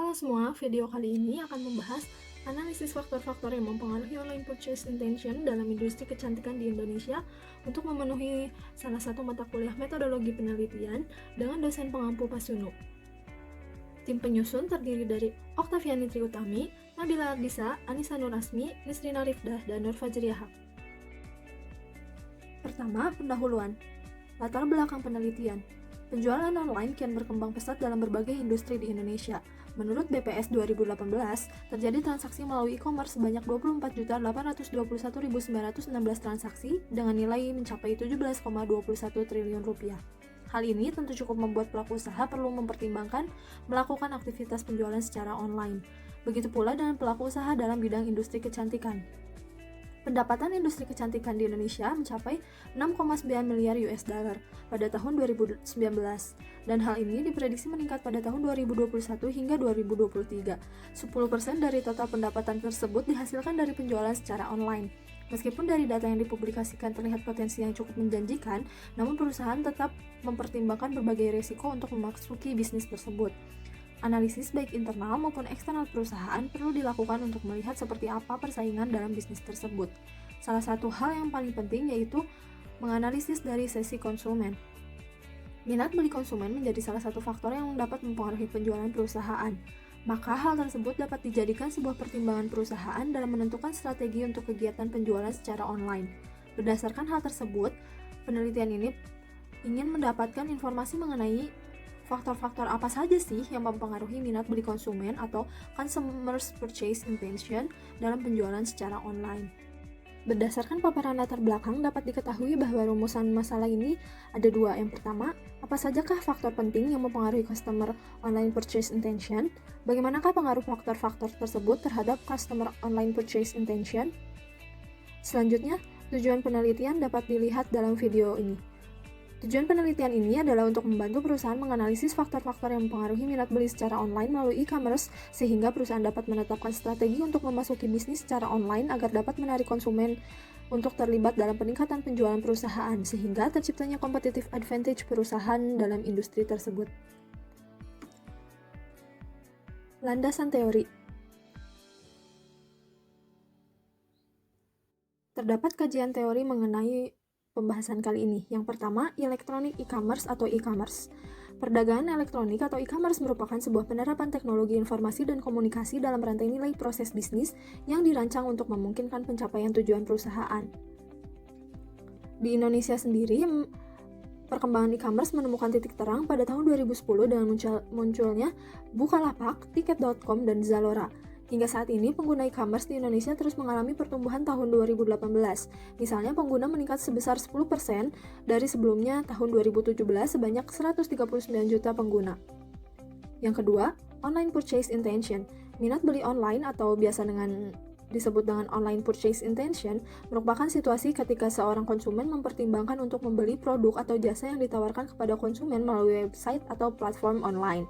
Halo semua, video kali ini akan membahas analisis faktor-faktor yang mempengaruhi online purchase intention dalam industri kecantikan di Indonesia untuk memenuhi salah satu mata kuliah metodologi penelitian dengan dosen pengampu Pasunu. Tim penyusun terdiri dari Oktaviani Triutami, Nabila Ardisa, Anissa Nurasmi, Nisrina Rifdah, dan Nur Fajriyahak. Pertama, pendahuluan. Latar belakang penelitian. Penjualan online kian berkembang pesat dalam berbagai industri di Indonesia. Menurut BPS 2018, terjadi transaksi melalui e-commerce sebanyak 24.821.916 transaksi dengan nilai mencapai 17,21 triliun rupiah. Hal ini tentu cukup membuat pelaku usaha perlu mempertimbangkan melakukan aktivitas penjualan secara online. Begitu pula dengan pelaku usaha dalam bidang industri kecantikan. Pendapatan industri kecantikan di Indonesia mencapai 6,9 miliar US dollar pada tahun 2019, dan hal ini diprediksi meningkat pada tahun 2021 hingga 2023. 10% dari total pendapatan tersebut dihasilkan dari penjualan secara online. Meskipun dari data yang dipublikasikan terlihat potensi yang cukup menjanjikan, namun perusahaan tetap mempertimbangkan berbagai risiko untuk memasuki bisnis tersebut. Analisis baik internal maupun eksternal perusahaan perlu dilakukan untuk melihat seperti apa persaingan dalam bisnis tersebut. Salah satu hal yang paling penting yaitu menganalisis dari sisi konsumen. Minat beli konsumen menjadi salah satu faktor yang dapat mempengaruhi penjualan perusahaan. Maka hal tersebut dapat dijadikan sebuah pertimbangan perusahaan dalam menentukan strategi untuk kegiatan penjualan secara online. Berdasarkan hal tersebut, penelitian ini ingin mendapatkan informasi mengenai faktor-faktor apa saja sih yang mempengaruhi minat beli konsumen atau consumers purchase intention dalam penjualan secara online. Berdasarkan paparan latar belakang, dapat diketahui bahwa rumusan masalah ini ada dua. Yang pertama, apa sajakah faktor penting yang mempengaruhi customer online purchase intention? Bagaimanakah pengaruh faktor-faktor tersebut terhadap customer online purchase intention? Selanjutnya, tujuan penelitian dapat dilihat dalam video ini. Tujuan penelitian ini adalah untuk membantu perusahaan menganalisis faktor-faktor yang mempengaruhi minat beli secara online melalui e-commerce, sehingga perusahaan dapat menetapkan strategi untuk memasuki bisnis secara online agar dapat menarik konsumen untuk terlibat dalam peningkatan penjualan perusahaan, sehingga terciptanya competitive advantage perusahaan dalam industri tersebut. Landasan teori. Terdapat kajian teori mengenai pembahasan kali ini. Yang pertama, electronic e-commerce atau e-commerce. Perdagangan elektronik atau e-commerce merupakan sebuah penerapan teknologi informasi dan komunikasi dalam rantai nilai proses bisnis yang dirancang untuk memungkinkan pencapaian tujuan perusahaan. Di Indonesia sendiri, perkembangan e-commerce menemukan titik terang pada tahun 2010 dengan munculnya Bukalapak, Tiket.com, dan Zalora. Hingga saat ini, pengguna e-commerce di Indonesia terus mengalami pertumbuhan tahun 2018. Misalnya, pengguna meningkat sebesar 10% dari sebelumnya tahun 2017 sebanyak 139 juta pengguna. Yang kedua, online purchase intention. Minat beli online atau biasa disebut dengan online purchase intention merupakan situasi ketika seorang konsumen mempertimbangkan untuk membeli produk atau jasa yang ditawarkan kepada konsumen melalui website atau platform online.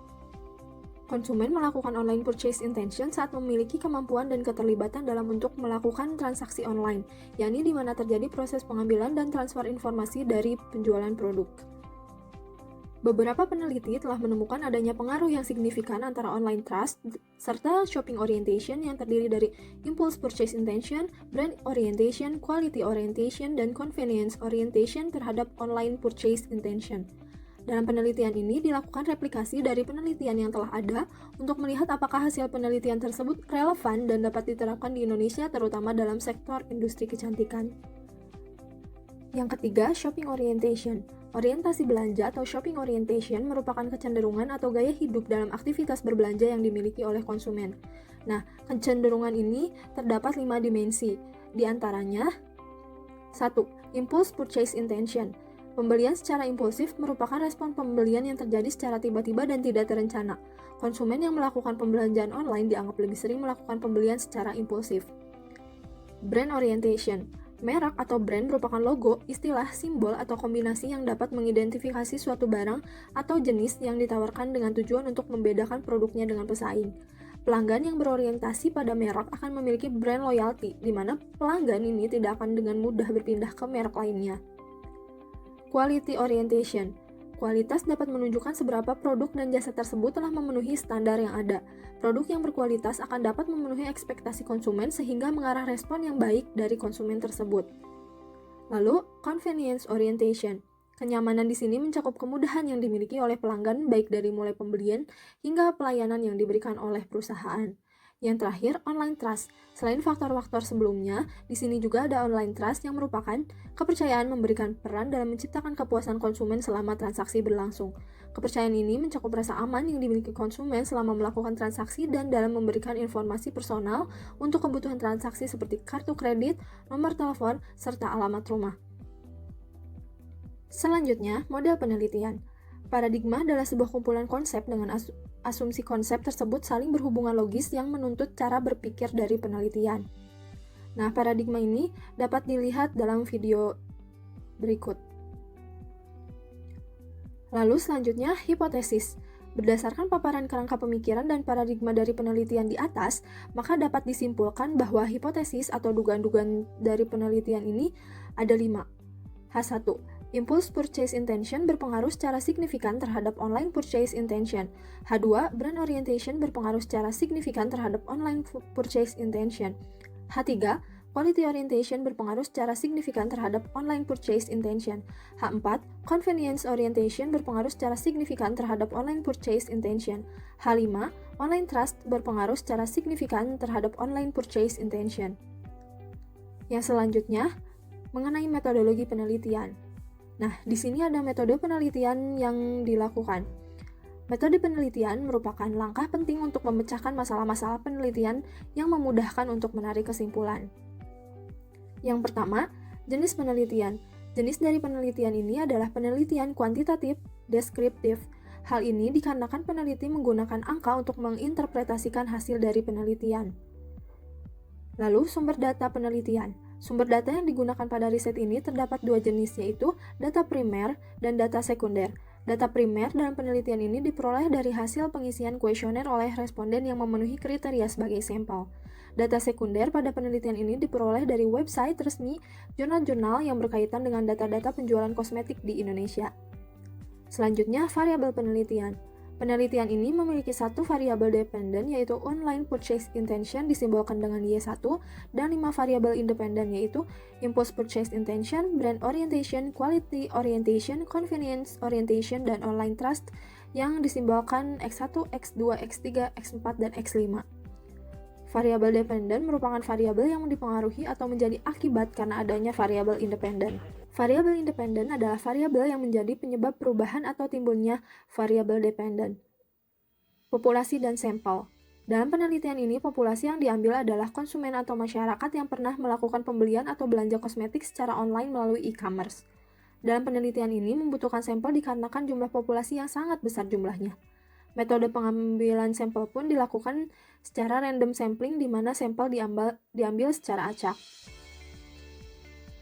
Konsumen melakukan online purchase intention saat memiliki kemampuan dan keterlibatan dalam untuk melakukan transaksi online, yakni di mana terjadi proses pengambilan dan transfer informasi dari penjualan produk. Beberapa peneliti telah menemukan adanya pengaruh yang signifikan antara online trust serta shopping orientation yang terdiri dari impulse purchase intention, brand orientation, quality orientation, dan convenience orientation terhadap online purchase intention. Dalam penelitian ini dilakukan replikasi dari penelitian yang telah ada untuk melihat apakah hasil penelitian tersebut relevan dan dapat diterapkan di Indonesia terutama dalam sektor industri kecantikan. Yang ketiga, shopping orientation. Orientasi belanja atau shopping orientation merupakan kecenderungan atau gaya hidup dalam aktivitas berbelanja yang dimiliki oleh konsumen. Nah, kecenderungan ini terdapat 5 dimensi. Di antaranya, 1. Impulse purchase intention. Pembelian secara impulsif merupakan respon pembelian yang terjadi secara tiba-tiba dan tidak terencana. Konsumen yang melakukan pembelanjaan online dianggap lebih sering melakukan pembelian secara impulsif. Brand orientation. Merek atau brand merupakan logo, istilah, simbol, atau kombinasi yang dapat mengidentifikasi suatu barang atau jenis yang ditawarkan dengan tujuan untuk membedakan produknya dengan pesaing. Pelanggan yang berorientasi pada merek akan memiliki brand loyalty, di mana pelanggan ini tidak akan dengan mudah berpindah ke merek lainnya. Quality orientation. Kualitas dapat menunjukkan seberapa produk dan jasa tersebut telah memenuhi standar yang ada. Produk yang berkualitas akan dapat memenuhi ekspektasi konsumen sehingga mengarah respon yang baik dari konsumen tersebut. Lalu, convenience orientation. Kenyamanan di sini mencakup kemudahan yang dimiliki oleh pelanggan baik dari mulai pembelian hingga pelayanan yang diberikan oleh perusahaan. Yang terakhir, online trust. Selain faktor-faktor sebelumnya, di sini juga ada online trust yang merupakan kepercayaan memberikan peran dalam menciptakan kepuasan konsumen selama transaksi berlangsung. Kepercayaan ini mencakup rasa aman yang dimiliki konsumen selama melakukan transaksi dan dalam memberikan informasi personal untuk kebutuhan transaksi seperti kartu kredit, nomor telepon, serta alamat rumah. Selanjutnya, model penelitian. Paradigma adalah sebuah kumpulan konsep dengan asumsi konsep tersebut saling berhubungan logis yang menuntut cara berpikir dari penelitian. Nah, paradigma ini dapat dilihat dalam video berikut. Lalu selanjutnya, hipotesis. Berdasarkan paparan kerangka pemikiran dan paradigma dari penelitian di atas, maka dapat disimpulkan bahwa hipotesis atau dugaan-dugaan dari penelitian ini ada 5. H1. Impulse purchase intention berpengaruh secara signifikan terhadap online purchase intention. H2. Brand orientation berpengaruh secara signifikan terhadap online purchase intention. H3. Quality orientation berpengaruh secara signifikan terhadap online purchase intention. H4. Convenience orientation berpengaruh secara signifikan terhadap online purchase intention. H5. Online trust berpengaruh secara signifikan terhadap online purchase intention. Yang selanjutnya, mengenai metodologi penelitian. Nah, di sini ada metode penelitian yang dilakukan. Metode penelitian merupakan langkah penting untuk memecahkan masalah-masalah penelitian yang memudahkan untuk menarik kesimpulan. Yang pertama, jenis penelitian. Jenis dari penelitian ini adalah penelitian kuantitatif, deskriptif. Hal ini dikarenakan peneliti menggunakan angka untuk menginterpretasikan hasil dari penelitian. Lalu, sumber data penelitian. Sumber data yang digunakan pada riset ini terdapat 2 jenis, yaitu data primer dan data sekunder. Data primer dalam penelitian ini diperoleh dari hasil pengisian kuesioner oleh responden yang memenuhi kriteria sebagai sampel. Data sekunder pada penelitian ini diperoleh dari website resmi jurnal-jurnal yang berkaitan dengan data-data penjualan kosmetik di Indonesia. Selanjutnya, variabel penelitian. Penelitian ini memiliki satu variabel dependen, yaitu online purchase intention disimbolkan dengan Y1, dan 5 variabel independen, yaitu impulse purchase intention, brand orientation, quality orientation, convenience orientation, dan online trust yang disimbolkan X1, X2, X3, X4, dan X5. Variabel dependen merupakan variabel yang dipengaruhi atau menjadi akibat karena adanya variabel independen. Variabel independen adalah variabel yang menjadi penyebab perubahan atau timbulnya variabel dependen. Populasi dan sampel. Dalam penelitian ini, populasi yang diambil adalah konsumen atau masyarakat yang pernah melakukan pembelian atau belanja kosmetik secara online melalui e-commerce. Dalam penelitian ini membutuhkan sampel dikarenakan jumlah populasi yang sangat besar jumlahnya. Metode pengambilan sampel pun dilakukan secara random sampling di mana sampel diambil secara acak.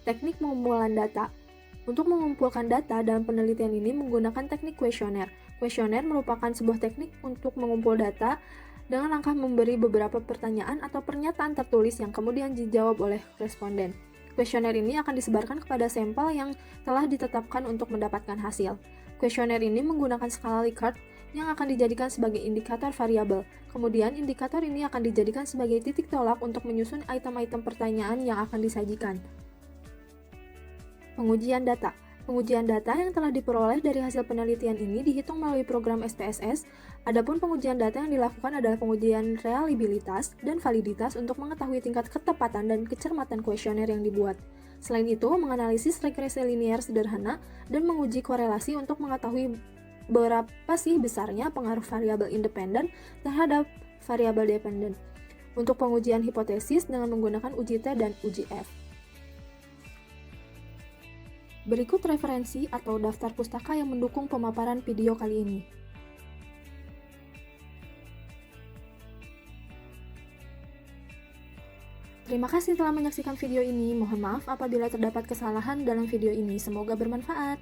Teknik pengumpulan data. Untuk mengumpulkan data dalam penelitian ini menggunakan teknik kuesioner. Kuesioner merupakan sebuah teknik untuk mengumpul data dengan langkah memberi beberapa pertanyaan atau pernyataan tertulis yang kemudian dijawab oleh responden. Kuesioner ini akan disebarkan kepada sampel yang telah ditetapkan untuk mendapatkan hasil. Kuesioner ini menggunakan skala Likert yang akan dijadikan sebagai indikator variabel. Kemudian, indikator ini akan dijadikan sebagai titik tolak untuk menyusun item-item pertanyaan yang akan disajikan. Pengujian data. Pengujian data yang telah diperoleh dari hasil penelitian ini dihitung melalui program SPSS. Adapun pengujian data yang dilakukan adalah pengujian reliabilitas dan validitas untuk mengetahui tingkat ketepatan dan kecermatan kuesioner yang dibuat. Selain itu, menganalisis regresi linear sederhana dan menguji korelasi untuk mengetahui berapa sih besarnya pengaruh variabel independen terhadap variabel dependen. Untuk pengujian hipotesis dengan menggunakan uji T dan uji F. Berikut referensi atau daftar pustaka yang mendukung pemaparan video kali ini. Terima kasih telah menyaksikan video ini. Mohon maaf apabila terdapat kesalahan dalam video ini. Semoga bermanfaat.